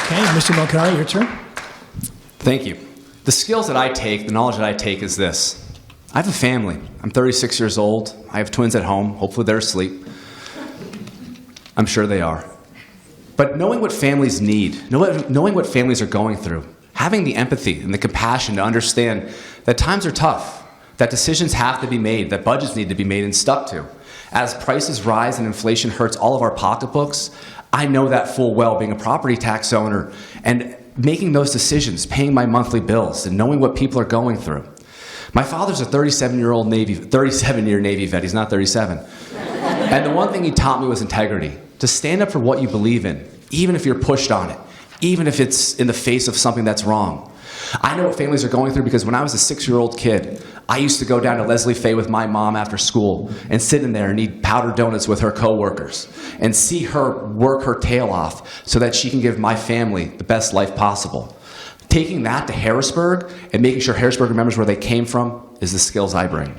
Okay, Mr. Malacari, your turn. Thank you. The skills that I take, the knowledge that I take is this. I have a family. I'm 36 years old. I have twins at home. Hopefully they're asleep. I'm sure they are. But knowing what families need, knowing what families are going through, having the empathy and the compassion to understand that times are tough, that decisions have to be made, that budgets need to be made and stuck to. As prices rise and inflation hurts all of our pocketbooks, I know that full well being a property tax owner and making those decisions, paying my monthly bills and knowing what people are going through. My father's a 37-year Navy vet. He's not 37. And the one thing he taught me was integrity. To stand up for what you believe in, even if you're pushed on it, even if it's in the face of something that's wrong. I know what families are going through because when I was a 6-year-old kid, I used to go down to Leslie Fay with my mom after school and sit in there and eat powdered donuts with her coworkers and see her work her tail off so that she can give my family the best life possible. Taking that to Harrisburg and making sure Harrisburg remembers where they came from is the skills I bring.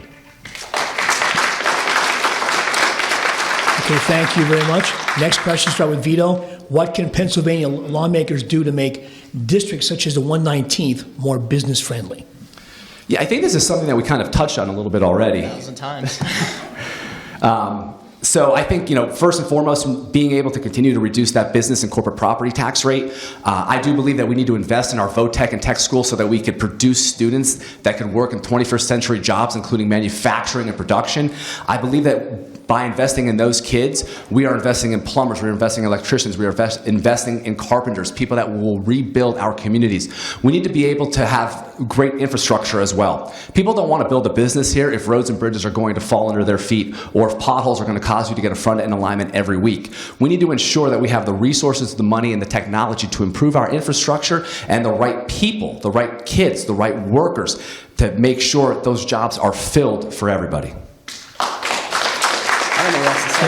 Okay, thank you very much. Next question, start with Vito. What can Pennsylvania lawmakers do to make districts such as the 119th more business friendly? Yeah, I think this is something that we kind of touched on a little bit already. 1,000 times. So I think, first and foremost, being able to continue to reduce that business and corporate property tax rate. I do believe that we need to invest in our VOTech and tech schools so that we could produce students that could work in 21st century jobs, including manufacturing and production. I believe that by investing in those kids, we are investing in plumbers, we're investing in electricians, we are investing in carpenters, people that will rebuild our communities. We need to be able to have great infrastructure as well. People don't want to build a business here if roads and bridges are going to fall under their feet or if potholes are going to cause you to get a front-end alignment every week. We need to ensure that we have the resources, the money, and the technology to improve our infrastructure and the right people, the right kids, the right workers to make sure those jobs are filled for everybody. I don't know what else to say.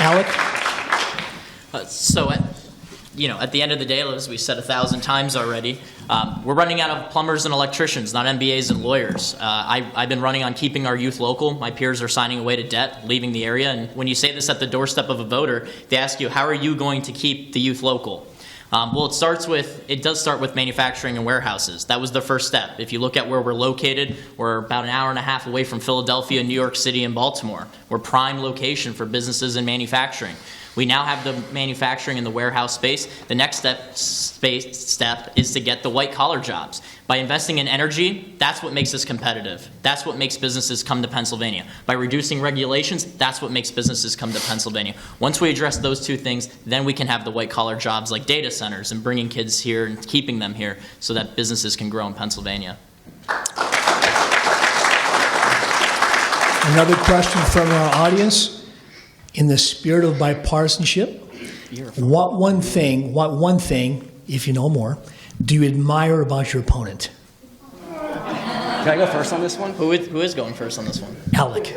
Alec? At the end of the day, as we said 1,000 times already, we're running out of plumbers and electricians, not MBAs and lawyers. I've been running on keeping our youth local. My peers are signing away to debt, leaving the area. And when you say this at the doorstep of a voter, they ask you, how are you going to keep the youth local? Well, it does start with manufacturing and warehouses. That was the first step. If you look at where we're located, we're about an hour and a half away from Philadelphia, New York City, and Baltimore. We're prime location for businesses and manufacturing. We now have the manufacturing and the warehouse space. The next step is to get the white-collar jobs. By investing in energy, that's what makes us competitive. That's what makes businesses come to Pennsylvania. By reducing regulations, that's what makes businesses come to Pennsylvania. Once we address those two things, then we can have the white-collar jobs like data centers and bringing kids here and keeping them here so that businesses can grow in Pennsylvania. Another question from our audience. In the spirit of bipartisanship, what one thing, if you know more, do you admire about your opponent? Can I go first on this one? Who is going first on this one? Alec.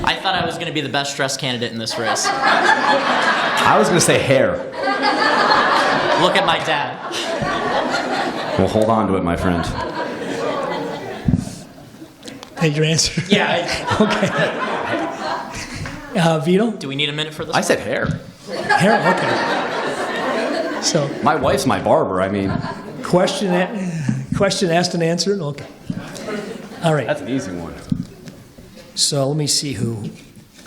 I thought I was going to be the best dressed candidate in this race. I was going to say hair. Look at my dad. Well, hold on to it, my friend. Your answer? Yeah. Okay. Vito? Do we need a minute for this? I said hair. Hair? Okay. So, My wife's my barber. I mean, question asked and answered? Okay. All right. that's an easy one. So let me see who.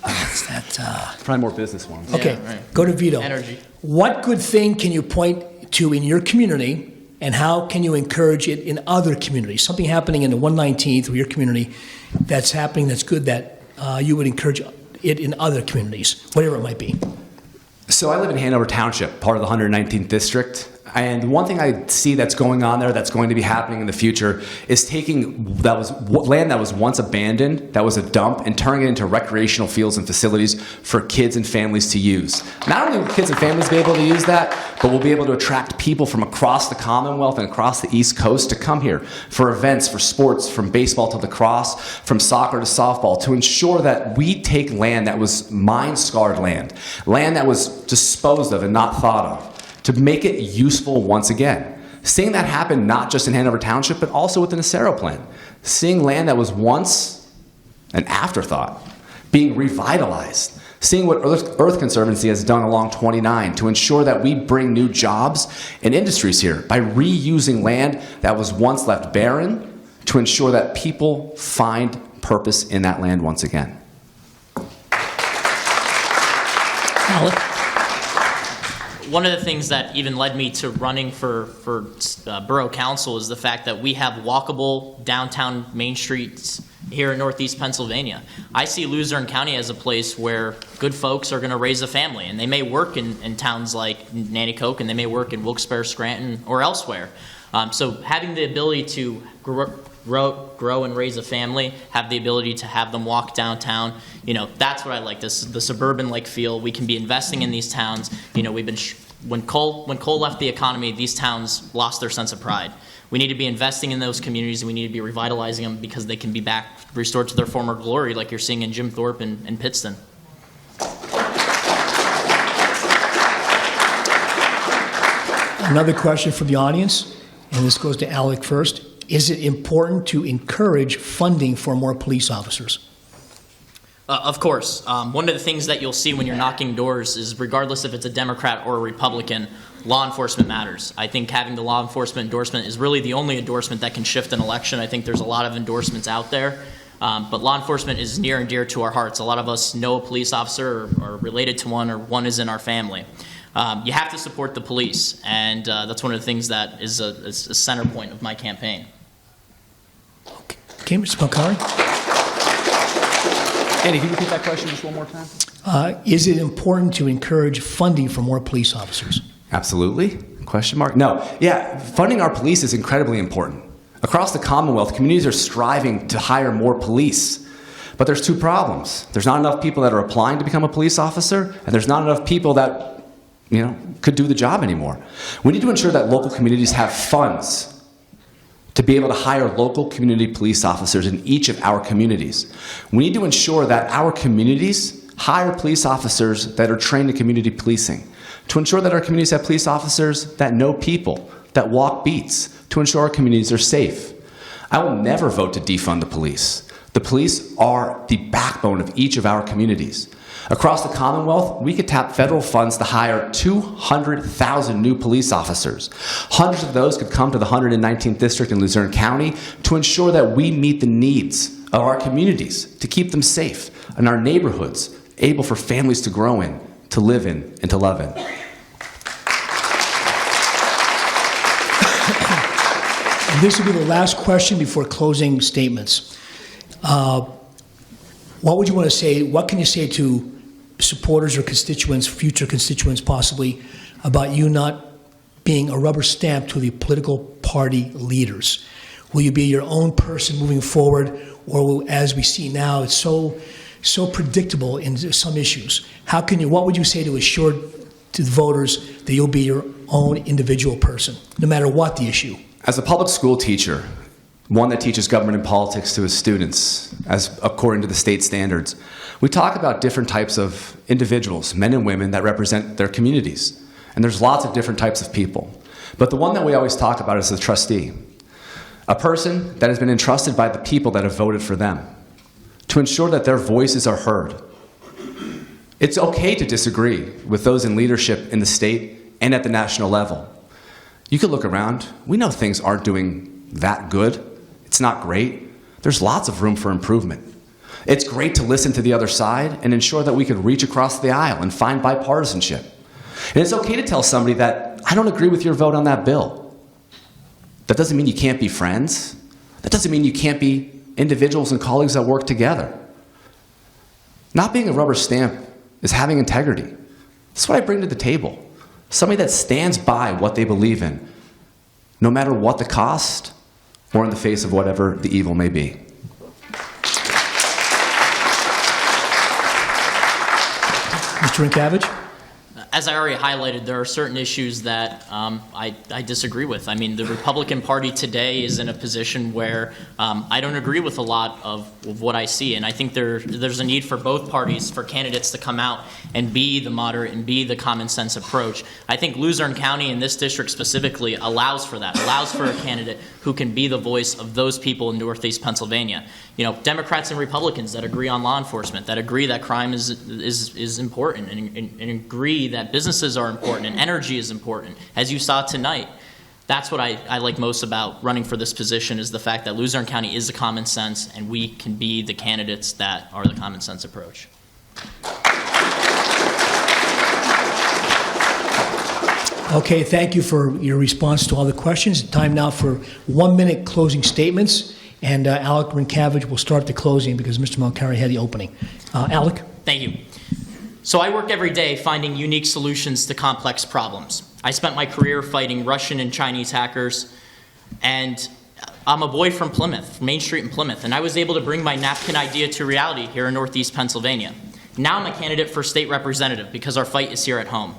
What's that? Probably more business ones. Okay. Yeah, right. Go to Vito. Energy. What good thing can you point to in your community, and how can you encourage it in other communities? Something happening in the 119th or your community that's happening that's good that you would encourage it in other communities, whatever it might be. So I live in Hanover Township, part of the 119th district. And one thing I see that's going on there that's going to be happening in the future is taking land that was once abandoned, that was a dump, and turning it into recreational fields and facilities for kids and families to use. Not only will kids and families be able to use that, but we'll be able to attract people from across the Commonwealth and across the East Coast to come here for events, for sports, from baseball to lacrosse, from soccer to softball, to ensure that we take land that was mine-scarred land that was disposed of and not thought of, to make it useful once again. Seeing that happen not just in Hanover Township, but also with the Nacero plan. Seeing land that was once an afterthought being revitalized. Seeing what Earth Conservancy has done along 29 to ensure that we bring new jobs and industries here by reusing land that was once left barren to ensure that people find purpose in that land once again. Alec? One of the things that even led me to running for borough council is the fact that we have walkable downtown main streets here in Northeast Pennsylvania. I see Luzerne County as a place where good folks are going to raise a family, and they may work in towns like Nanticoke, and they may work in Wilkes-Barre, Scranton, or elsewhere. So having the ability to grow and raise a family, have the ability to have them walk downtown, that's what I like. The suburban-like feel. We can be investing in these towns. We've been when coal left the economy, these towns lost their sense of pride. We need to be investing in those communities, and we need to be revitalizing them because they can be restored to their former glory, like you're seeing in Jim Thorpe and Pittston. Another question from the audience, and this goes to Alec first. Is it important to encourage funding for more police officers? Of course. One of the things that you'll see when you're knocking doors is, regardless if it's a Democrat or a Republican, law enforcement matters. I think having the law enforcement endorsement is really the only endorsement that can shift an election. I think there's a lot of endorsements out there, but law enforcement is near and dear to our hearts. A lot of us know a police officer or are related to one, or one is in our family. You have to support the police, and that's one of the things that is a center point of my campaign. Okay, Mr. Malacari? Andy, can you repeat that question just one more time? Is it important to encourage funding for more police officers? Absolutely. Question mark? No. Yeah, funding our police is incredibly important. Across the Commonwealth, communities are striving to hire more police. But there's two problems. There's not enough people that are applying to become a police officer, and there's not enough people that, could do the job anymore. We need to ensure that local communities have funds to be able to hire local community police officers in each of our communities. We need to ensure that our communities hire police officers that are trained in community policing, to ensure that our communities have police officers that know people, that walk beats, to ensure our communities are safe. I will never vote to defund the police. The police are the backbone of each of our communities. Across the Commonwealth, we could tap federal funds to hire 200,000 new police officers. Hundreds of those could come to the 119th District in Luzerne County to ensure that we meet the needs of our communities, to keep them safe, and our neighborhoods able for families to grow in, to live in, and to love in. And this will be the last question before closing statements. What would you want to say, what can you say to supporters or constituents, future constituents possibly, about you not being a rubber stamp to the political party leaders? Will you be your own person moving forward, or will, as we see now, it's so predictable in some issues? What would you say to assure to the voters that you'll be your own individual person, no matter what the issue? As a public school teacher, one that teaches government and politics to his students, as according to the state standards, we talk about different types of individuals, men and women, that represent their communities. And there's lots of different types of people. But the one that we always talk about is the trustee, a person that has been entrusted by the people that have voted for them to ensure that their voices are heard. It's okay to disagree with those in leadership in the state and at the national level. You could look around. We know things aren't doing that good. It's not great. There's lots of room for improvement. It's great to listen to the other side and ensure that we can reach across the aisle and find bipartisanship. And it's okay to tell somebody that, I don't agree with your vote on that bill. That doesn't mean you can't be friends. That doesn't mean you can't be individuals and colleagues that work together. Not being a rubber stamp is having integrity. That's what I bring to the table. Somebody that stands by what they believe in, no matter what the cost or in the face of whatever the evil may be. Mr. Ryncavage? As I already highlighted, there are certain issues that I disagree with. I mean, the Republican Party today is in a position where I don't agree with a lot of what I see, and I think there's a need for both parties, for candidates to come out and be the moderate and be the common sense approach. I think Luzerne County, in this district specifically, allows for that, allows for a candidate who can be the voice of those people in Northeast Pennsylvania. You know, Democrats and Republicans that agree on law enforcement, that agree that crime is important, and agree that businesses are important and energy is important, as you saw tonight. That's what I like most about running for this position, is the fact that Luzerne County is the common sense, and we can be the candidates that are the common sense approach. Okay, thank you for your response to all the questions. Time now for 1 minute closing statements. And Alec Recreational will start the closing because Mr. Malacari had the opening. Alec? Thank you. So I work every day finding unique solutions to complex problems. I spent my career fighting Russian and Chinese hackers, and I'm a boy from Plymouth, Main Street in Plymouth, and I was able to bring my napkin idea to reality here in Northeast Pennsylvania. Now I'm a candidate for state representative because our fight is here at home.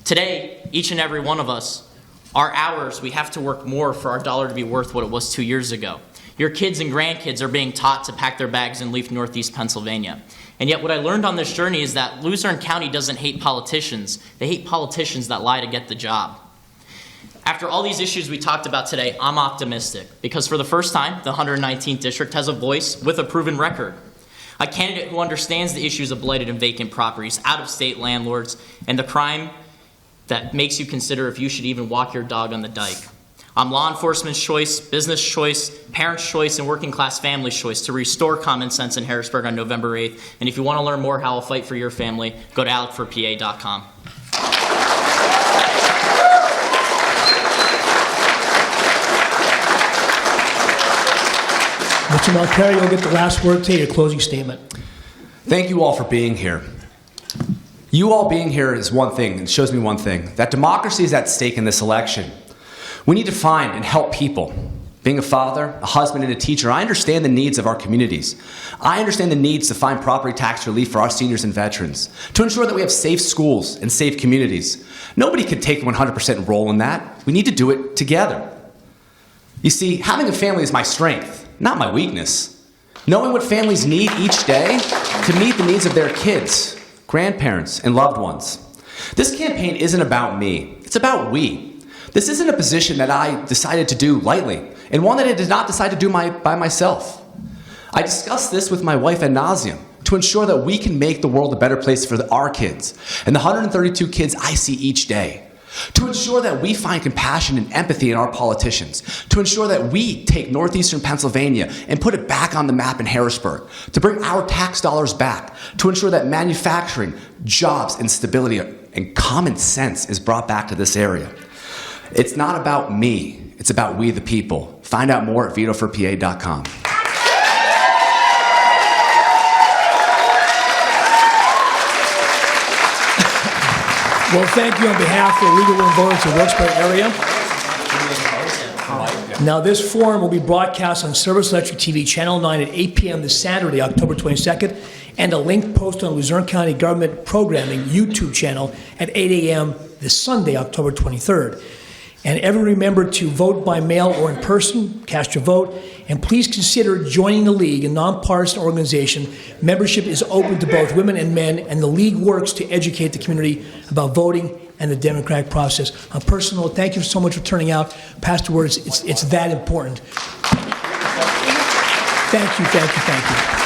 Today, each and every one of us, our hours, we have to work more for our dollar to be worth what it was 2 years ago. Your kids and grandkids are being taught to pack their bags and leave Northeast Pennsylvania. And yet what I learned on this journey is that Luzerne County doesn't hate politicians. They hate politicians that lie to get the job. After all these issues we talked about today, I'm optimistic because for the first time, the 119th District has a voice with a proven record. A candidate who understands the issues of blighted and vacant properties, out-of-state landlords, and the crime that makes you consider if you should even walk your dog on the dike. I'm law enforcement's choice, business choice, parents' choice, and working class family's choice to restore common sense in Harrisburg on November 8th. And if you want to learn more how I'll fight for your family, go to alecforpa.com. Mr. Malacari, you'll get the last word today, your closing statement. Thank you all for being here. You all being here is one thing, and shows me one thing, that democracy is at stake in this election. We need to find and help people. Being a father, a husband, and a teacher, I understand the needs of our communities. I understand the needs to find property tax relief for our seniors and veterans, to ensure that we have safe schools and safe communities. Nobody can take 100% role in that. We need to do it together. You see, having a family is my strength, not my weakness. Knowing what families need each day to meet the needs of their kids, grandparents, and loved ones. This campaign isn't about me, it's about we. This isn't a position that I decided to do lightly, and one that I did not decide to do by myself. I discussed this with my wife ad nauseum to to ensure that we can make the world a better place for our kids and the 132 kids I see each day. To ensure that we find compassion and empathy in our politicians, to ensure that we take northeastern Pennsylvania and put it back on the map in Harrisburg, to bring our tax dollars back, to ensure that manufacturing, jobs, and stability and common sense is brought back to this area. It's not about me, it's about we the people. Find out more at vitoforpa.com. Well, thank you on behalf of the legal and voters of the Wilkes-Barre area. Now, this forum will be broadcast on Severance Electric TV, Channel 9 at 8 p.m. this Saturday, October 22nd, and a link posted on Luzerne County Government Programming YouTube channel at 8 a.m. this Sunday, October 23rd. And everyone remember to vote by mail or in person, cast your vote, and please consider joining the League, a nonpartisan organization. Membership is open to both women and men, and the League works to educate the community about voting and the democratic process. On a personal note, thank you so much for turning out. Pastor Words, it's that important. Thank you, thank you, thank you.